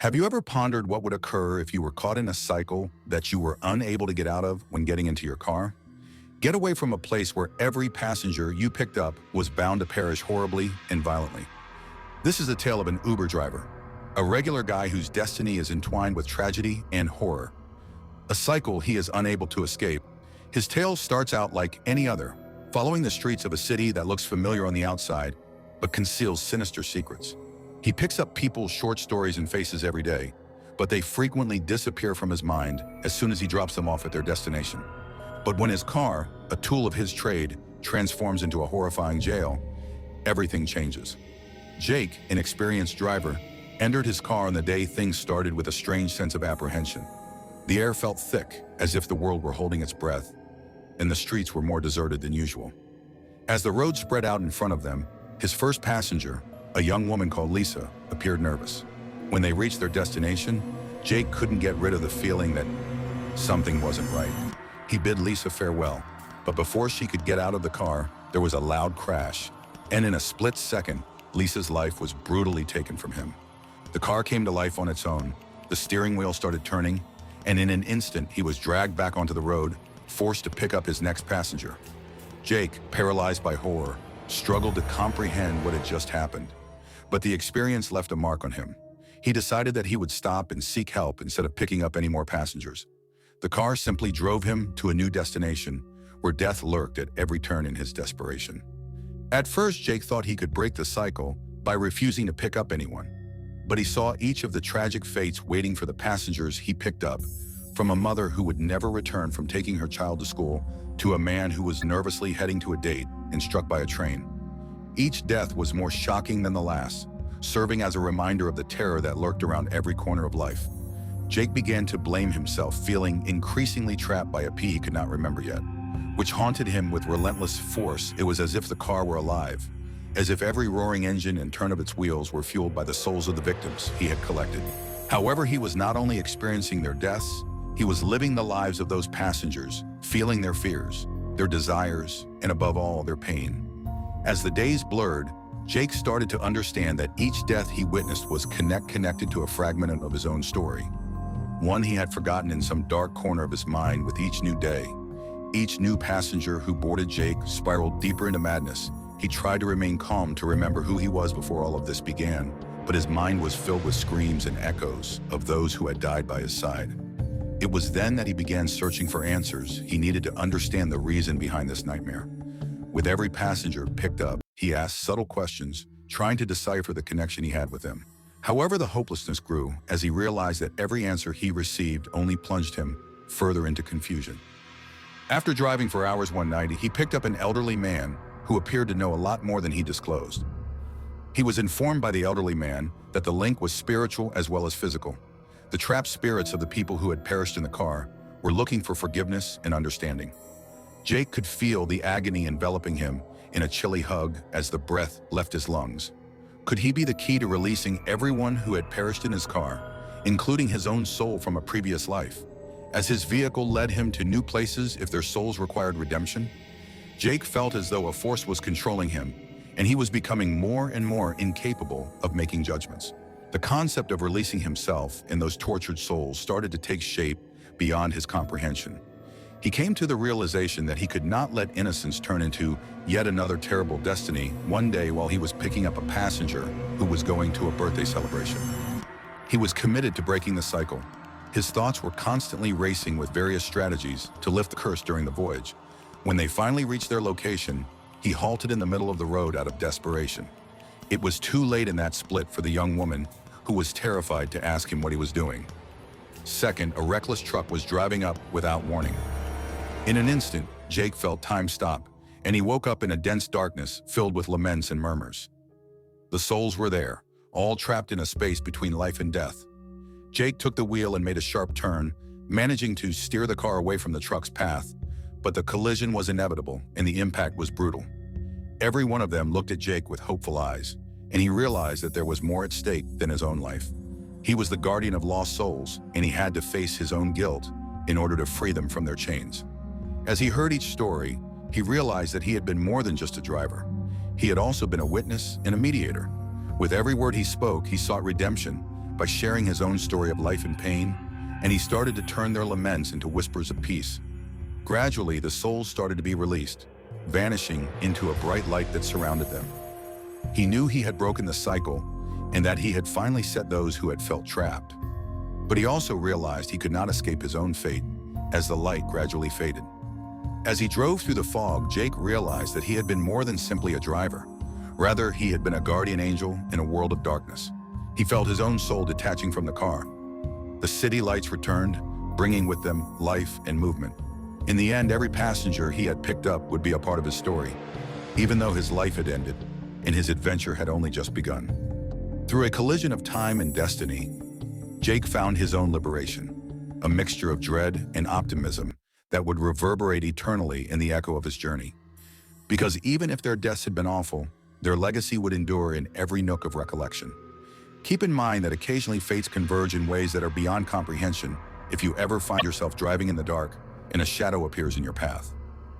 Have you ever pondered what would occur if you were caught in a cycle that you were unable to get out of when getting into your car? Get away from a place where every passenger you picked up was bound to perish horribly and violently. This is the tale of an Uber driver, a regular guy whose destiny is entwined with tragedy and horror, a cycle he is unable to escape. His tale starts out like any other, following the streets of a city that looks familiar on the outside, but conceals sinister secrets. He picks up people's short stories and faces every day, but they frequently disappear from his mind as soon as he drops them off at their destination. But when his car, a tool of his trade, transforms into a horrifying jail, everything changes. Jake, an experienced driver, entered his car on the day things started with a strange sense of apprehension. The air felt thick, as if the world were holding its breath, and the streets were more deserted than usual. As the road spread out in front of them, his first passenger, a young woman called Lisa, appeared nervous. When they reached their destination, Jake couldn't get rid of the feeling that something wasn't right. He bid Lisa farewell, but before she could get out of the car, there was a loud crash, and in a split second, Lisa's life was brutally taken from him. The car came to life on its own, the steering wheel started turning, and in an instant, he was dragged back onto the road, forced to pick up his next passenger. Jake, paralyzed by horror, struggled to comprehend what had just happened. But the experience left a mark on him. He decided that he would stop and seek help instead of picking up any more passengers. The car simply drove him to a new destination, where death lurked at every turn in his desperation. At first, Jake thought he could break the cycle by refusing to pick up anyone. But he saw each of the tragic fates waiting for the passengers he picked up, from a mother who would never return from taking her child to school, to a man who was nervously heading to a date and struck by a train. Each death was more shocking than the last, serving as a reminder of the terror that lurked around every corner of life. Jake began to blame himself, feeling increasingly trapped by a past he could not remember yet, which haunted him with relentless force. It was as if the car were alive, as if every roaring engine and turn of its wheels were fueled by the souls of the victims he had collected. However, he was not only experiencing their deaths, he was living the lives of those passengers, feeling their fears, their desires, and above all, their pain. As the days blurred, Jake started to understand that each death he witnessed was connected to a fragment of his own story, one he had forgotten in some dark corner of his mind. With each new day, each new passenger who boarded Jake spiraled deeper into madness. He tried to remain calm, to remember who he was before all of this began, but his mind was filled with screams and echoes of those who had died by his side. It was then that he began searching for answers. He needed to understand the reason behind this nightmare. With every passenger picked up, he asked subtle questions, trying to decipher the connection he had with them. However, the hopelessness grew as he realized that every answer he received only plunged him further into confusion. After driving for hours one night, he picked up an elderly man who appeared to know a lot more than he disclosed. He was informed by the elderly man that the link was spiritual as well as physical. The trapped spirits of the people who had perished in the car were looking for forgiveness and understanding. Jake could feel the agony enveloping him in a chilly hug as the breath left his lungs. Could he be the key to releasing everyone who had perished in his car, including his own soul from a previous life, as his vehicle led him to new places if their souls required redemption? Jake felt as though a force was controlling him, and he was becoming more and more incapable of making judgments. The concept of releasing himself and those tortured souls started to take shape beyond his comprehension. He came to the realization that he could not let innocence turn into yet another terrible destiny. One day, while he was picking up a passenger who was going to a birthday celebration, he was committed to breaking the cycle. His thoughts were constantly racing with various strategies to lift the curse during the voyage. When they finally reached their location, he halted in the middle of the road out of desperation. It was too late in that split for the young woman, who was terrified to ask him what he was doing. Second, a reckless truck was driving up without warning. In an instant, Jake felt time stop, and he woke up in a dense darkness filled with laments and murmurs. The souls were there, all trapped in a space between life and death. Jake took the wheel and made a sharp turn, managing to steer the car away from the truck's path, but the collision was inevitable and the impact was brutal. Every one of them looked at Jake with hopeful eyes, and he realized that there was more at stake than his own life. He was the guardian of lost souls, and he had to face his own guilt in order to free them from their chains. As he heard each story, he realized that he had been more than just a driver. He had also been a witness and a mediator. With every word he spoke, he sought redemption, by sharing his own story of life and pain, and he started to turn their laments into whispers of peace. Gradually, the souls started to be released, vanishing into a bright light that surrounded them. He knew he had broken the cycle and that he had finally set those who had felt trapped. But he also realized he could not escape his own fate as the light gradually faded. As he drove through the fog, Jake realized that he had been more than simply a driver. Rather, he had been a guardian angel in a world of darkness. He felt his own soul detaching from the car. The city lights returned, bringing with them life and movement. In the end, every passenger he had picked up would be a part of his story, even though his life had ended and his adventure had only just begun. Through a collision of time and destiny, Jake found his own liberation, a mixture of dread and optimism that would reverberate eternally in the echo of his journey. Because even if their deaths had been awful, their legacy would endure in every nook of recollection. Keep in mind that occasionally fates converge in ways that are beyond comprehension if you ever find yourself driving in the dark and a shadow appears in your path.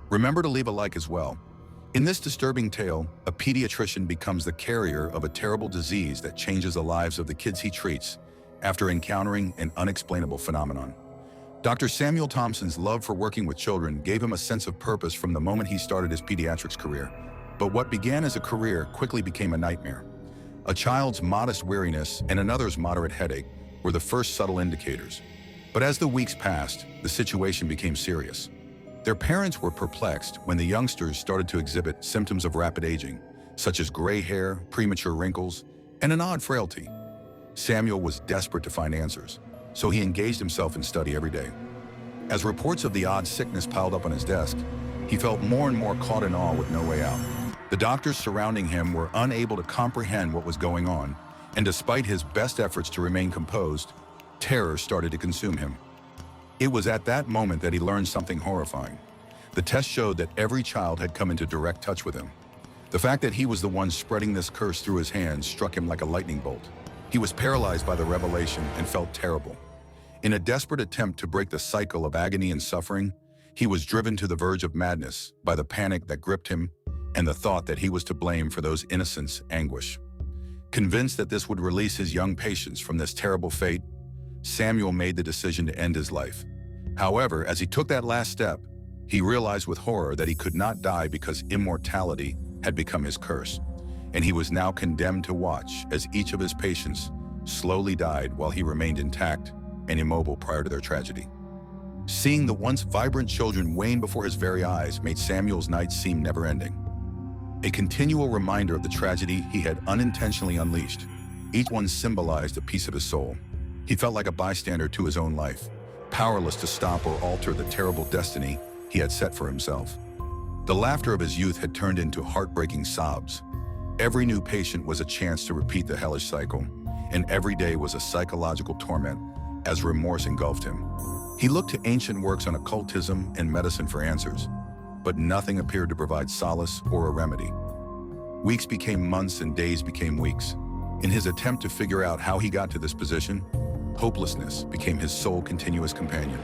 Remember to leave a like as well. In this disturbing tale, a pediatrician becomes the carrier of a terrible disease that changes the lives of the kids he treats after encountering an unexplainable phenomenon. Dr. Samuel Thompson's love for working with children gave him a sense of purpose from the moment he started his pediatrics career. But what began as a career quickly became a nightmare. A child's modest weariness and another's moderate headache were the first subtle indicators. But as the weeks passed, the situation became serious. Their parents were perplexed when the youngsters started to exhibit symptoms of rapid aging, such as gray hair, premature wrinkles, and an odd frailty. Samuel was desperate to find answers, so he engaged himself in study every day. As reports of the odd sickness piled up on his desk, he felt more and more caught in awe with no way out. The doctors surrounding him were unable to comprehend what was going on, and despite his best efforts to remain composed, terror started to consume him. It was at that moment that he learned something horrifying. The test showed that every child had come into direct touch with him. The fact that he was the one spreading this curse through his hands struck him like a lightning bolt. He was paralyzed by the revelation and felt terrible. In a desperate attempt to break the cycle of agony and suffering, he was driven to the verge of madness by the panic that gripped him and the thought that he was to blame for those innocents' anguish. Convinced that this would release his young patients from this terrible fate, Samuel made the decision to end his life. However, as he took that last step, he realized with horror that he could not die because immortality had become his curse, and he was now condemned to watch as each of his patients slowly died while he remained intact and immobile prior to their tragedy. Seeing the once vibrant children wane before his very eyes made Samuel's nights seem never-ending. A continual reminder of the tragedy he had unintentionally unleashed. Each one symbolized a piece of his soul. He felt like a bystander to his own life, powerless to stop or alter the terrible destiny he had set for himself. The laughter of his youth had turned into heartbreaking sobs. Every new patient was a chance to repeat the hellish cycle, and every day was a psychological torment as remorse engulfed him. He looked to ancient works on occultism and medicine for answers, but nothing appeared to provide solace or a remedy. Weeks became months and days became weeks. In his attempt to figure out how he got to this position, hopelessness became his sole continuous companion.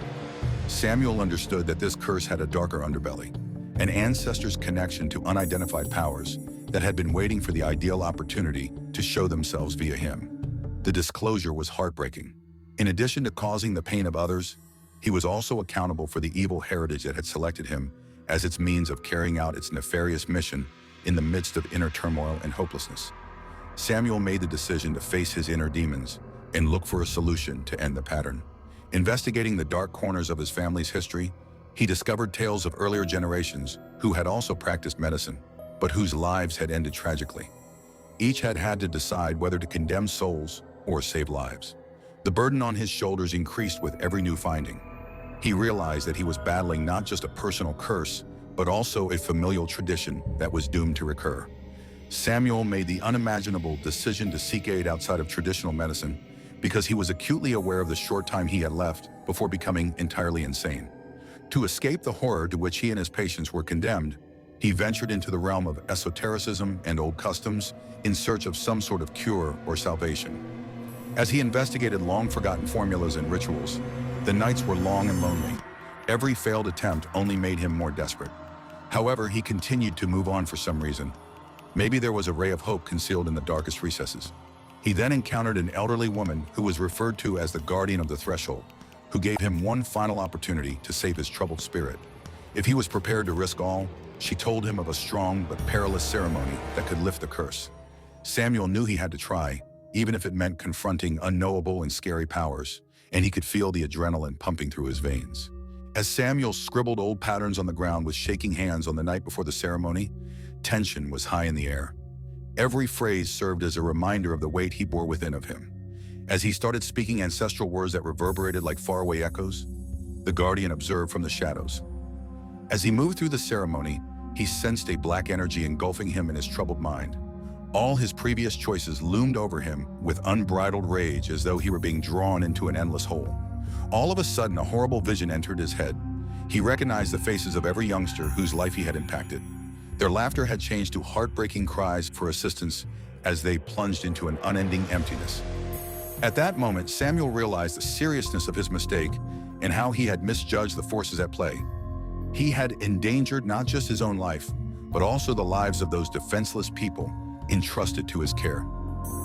Samuel understood that this curse had a darker underbelly, an ancestor's connection to unidentified powers that had been waiting for the ideal opportunity to show themselves via him. The disclosure was heartbreaking. In addition to causing the pain of others, he was also accountable for the evil heritage that had selected him as its means of carrying out its nefarious mission in the midst of inner turmoil and hopelessness. Samuel made the decision to face his inner demons and look for a solution to end the pattern. Investigating the dark corners of his family's history, he discovered tales of earlier generations who had also practiced medicine, but whose lives had ended tragically. Each had had to decide whether to condemn souls or save lives. The burden on his shoulders increased with every new finding. He realized that he was battling not just a personal curse, but also a familial tradition that was doomed to recur. Samuel made the unimaginable decision to seek aid outside of traditional medicine because he was acutely aware of the short time he had left before becoming entirely insane. To escape the horror to which he and his patients were condemned, he ventured into the realm of esotericism and old customs in search of some sort of cure or salvation. As he investigated long-forgotten formulas and rituals, the nights were long and lonely. Every failed attempt only made him more desperate. However, he continued to move on for some reason. Maybe there was a ray of hope concealed in the darkest recesses. He then encountered an elderly woman who was referred to as the guardian of the threshold, who gave him one final opportunity to save his troubled spirit. If he was prepared to risk all, she told him of a strong but perilous ceremony that could lift the curse. Samuel knew he had to try, even if it meant confronting unknowable and scary powers, and he could feel the adrenaline pumping through his veins. As Samuel scribbled old patterns on the ground with shaking hands on the night before the ceremony, tension was high in the air. Every phrase served as a reminder of the weight he bore within of him. As he started speaking ancestral words that reverberated like faraway echoes, the guardian observed from the shadows. As he moved through the ceremony, he sensed a black energy engulfing him in his troubled mind. All his previous choices loomed over him with unbridled rage, as though he were being drawn into an endless hole. All of a sudden, a horrible vision entered his head. He recognized the faces of every youngster whose life he had impacted. Their laughter had changed to heartbreaking cries for assistance as they plunged into an unending emptiness. At that moment, Samuel realized the seriousness of his mistake and how he had misjudged the forces at play. He had endangered not just his own life, but also the lives of those defenseless people entrusted to his care.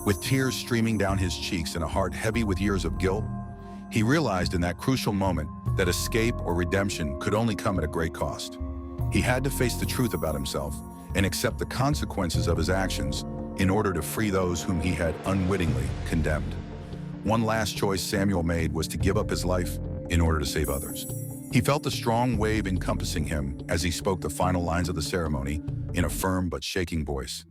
With tears streaming down his cheeks and a heart heavy with years of guilt, he realized in that crucial moment that escape or redemption could only come at a great cost. He had to face the truth about himself and accept the consequences of his actions in order to free those whom he had unwittingly condemned. One last choice Samuel made was to give up his life in order to save others. He felt the strong wave encompassing him as he spoke the final lines of the ceremony in a firm but shaking voice.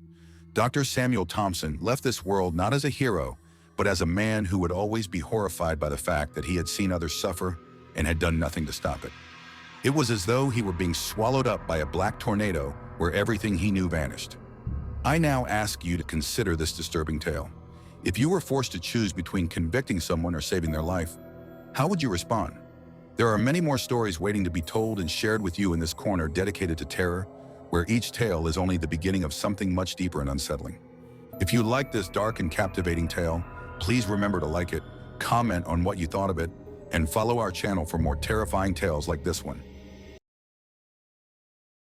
Dr. Samuel Thompson left this world not as a hero, but as a man who would always be horrified by the fact that he had seen others suffer and had done nothing to stop it. It was as though he were being swallowed up by a black tornado where everything he knew vanished. I now ask you to consider this disturbing tale. If you were forced to choose between convicting someone or saving their life, how would you respond? There are many more stories waiting to be told and shared with you in this corner dedicated to terror, where each tale is only the beginning of something much deeper and unsettling. If you like this dark and captivating tale, please remember to like it, comment on what you thought of it, and follow our channel for more terrifying tales like this one.